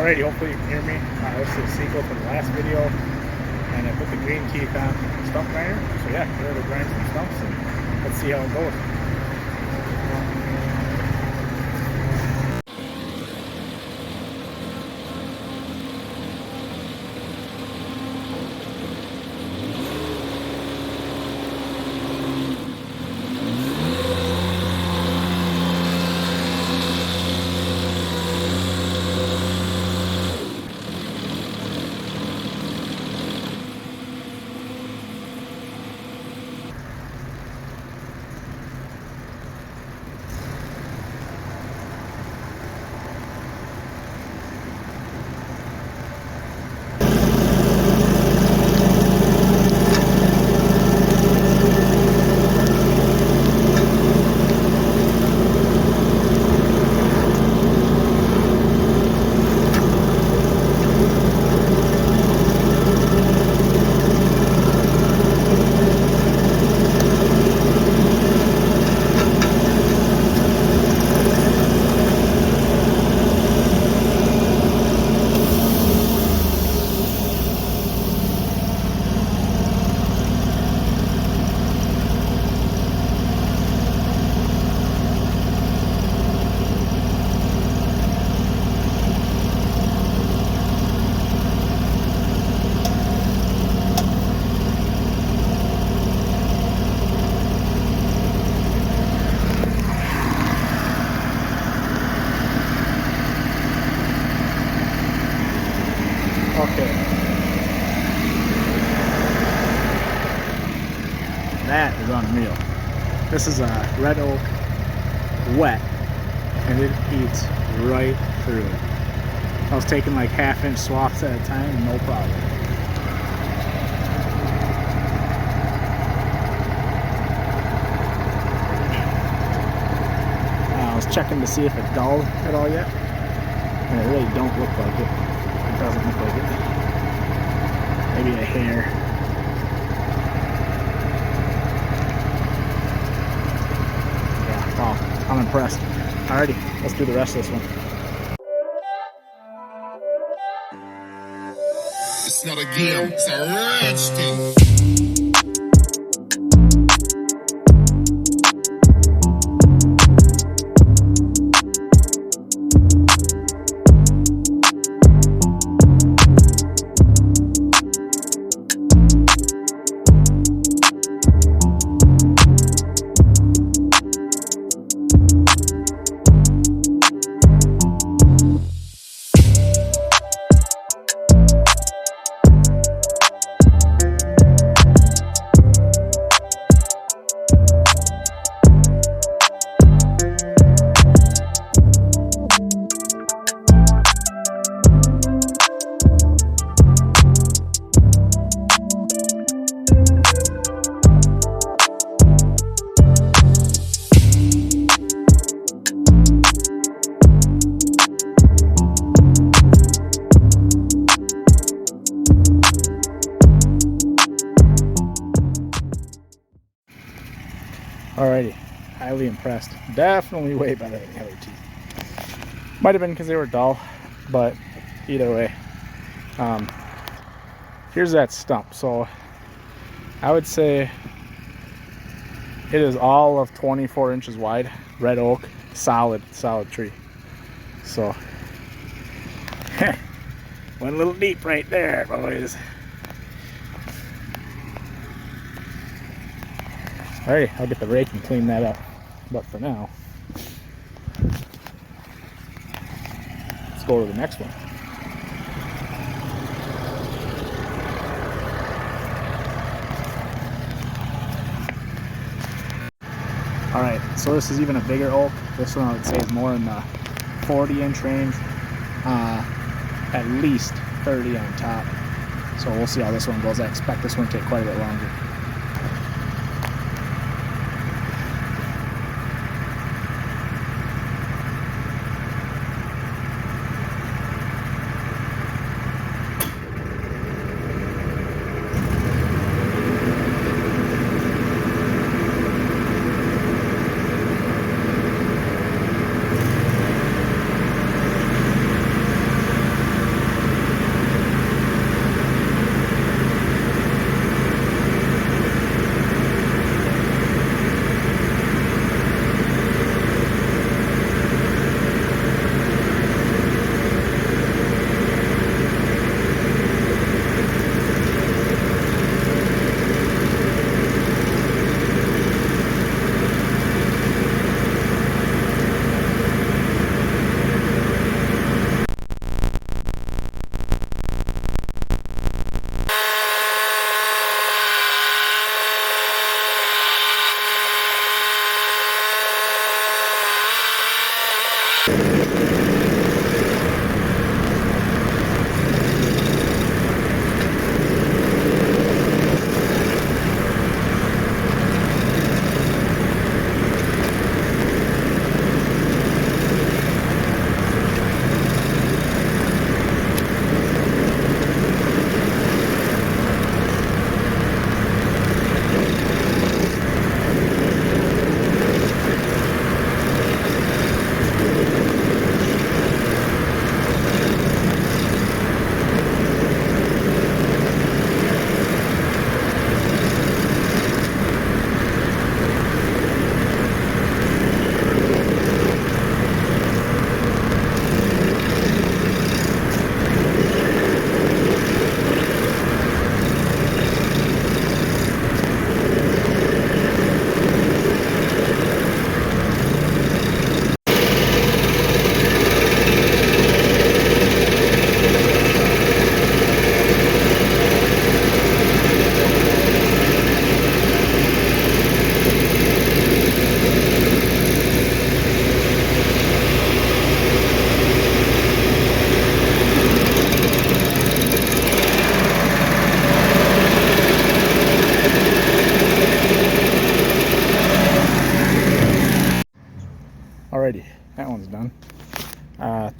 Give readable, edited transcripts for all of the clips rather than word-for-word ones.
Alrighty, hopefully you can hear me. This is a sequel to the last video, and I put the Greenteeth on stump grinder. So yeah, we're going to grind some stumps and let's see how it goes. Okay. That is unreal. This is a red oak wet, and it eats right through it. I was taking like 1/2-inch swaths at a time, no problem. I was checking to see if it dulled at all yet, and it really don't look like it. It doesn't look like it. Maybe a hair. Yeah, wow, I'm impressed. Alrighty, let's do the rest of this one. It's not a game, it's a rich thing. Alrighty, highly impressed. Definitely way better than the other teeth. Might have been because they were dull, but either way. Here's that stump. So I would say it is all of 24 inches wide, red oak, solid tree. So went a little deep right there, boys. Alright, I'll get the rake and clean that up. But for now, let's go to the next one. Alright, so this is even a bigger oak. This one I would say is more in the 40-inch range. At least 30 on top. So we'll see how this one goes. I expect this one to take quite a bit longer.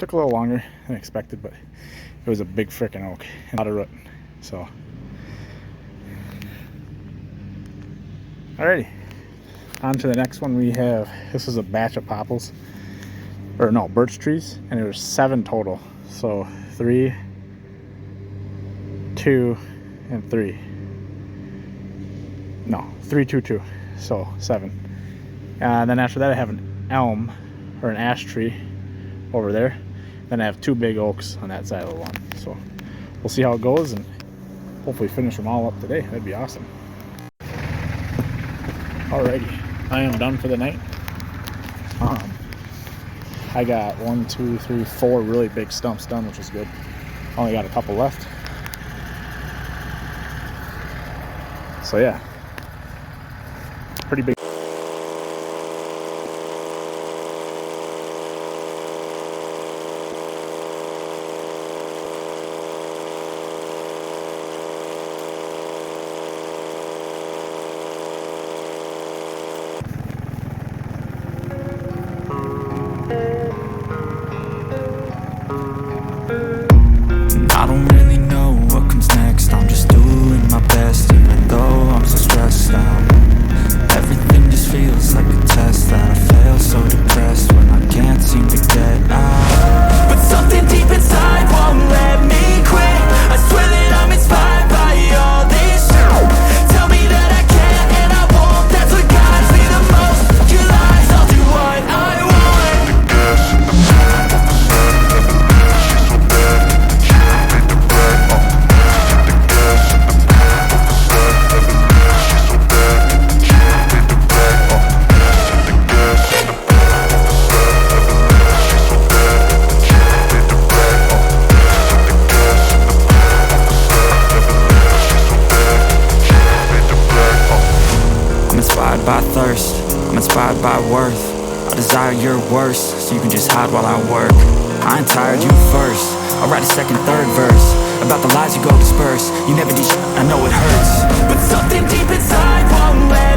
Took a little longer than expected, but it was a big freaking oak and a lot of root. So, alrighty, on to the next one. We have, this is a batch of popples, or no, birch trees, and there was 7 total. So 3, 2, and 3. No, 3, 2, 2. So 7. And then after that, I have an elm or an ash tree over there. Then I have 2 big oaks on that side of the lawn. So we'll see how it goes and hopefully finish them all up today. That'd be awesome. Alrighty, I am done for the night. I got 1, 2, 3, 4 really big stumps done, which is good. Only got a couple left. So yeah, pretty big. I don't really know what comes next. I'm just doing my best, even though I'm so stressed out. Everything just feels like a test that I fail, so depressed when I can't seem to get out. But something deep inside won't let me quit. I swear that I'm inspired by all this shit. Tell me that I can and I won't. That's what guides me the most. Your lies, I'll do what I want. By thirst, I'm inspired by worth. I desire your worst, so you can just hide while I work. I ain't tired, you first. I'll write a second, third verse about the lies you go disperse. You never did shit, I know it hurts, but something deep inside won't let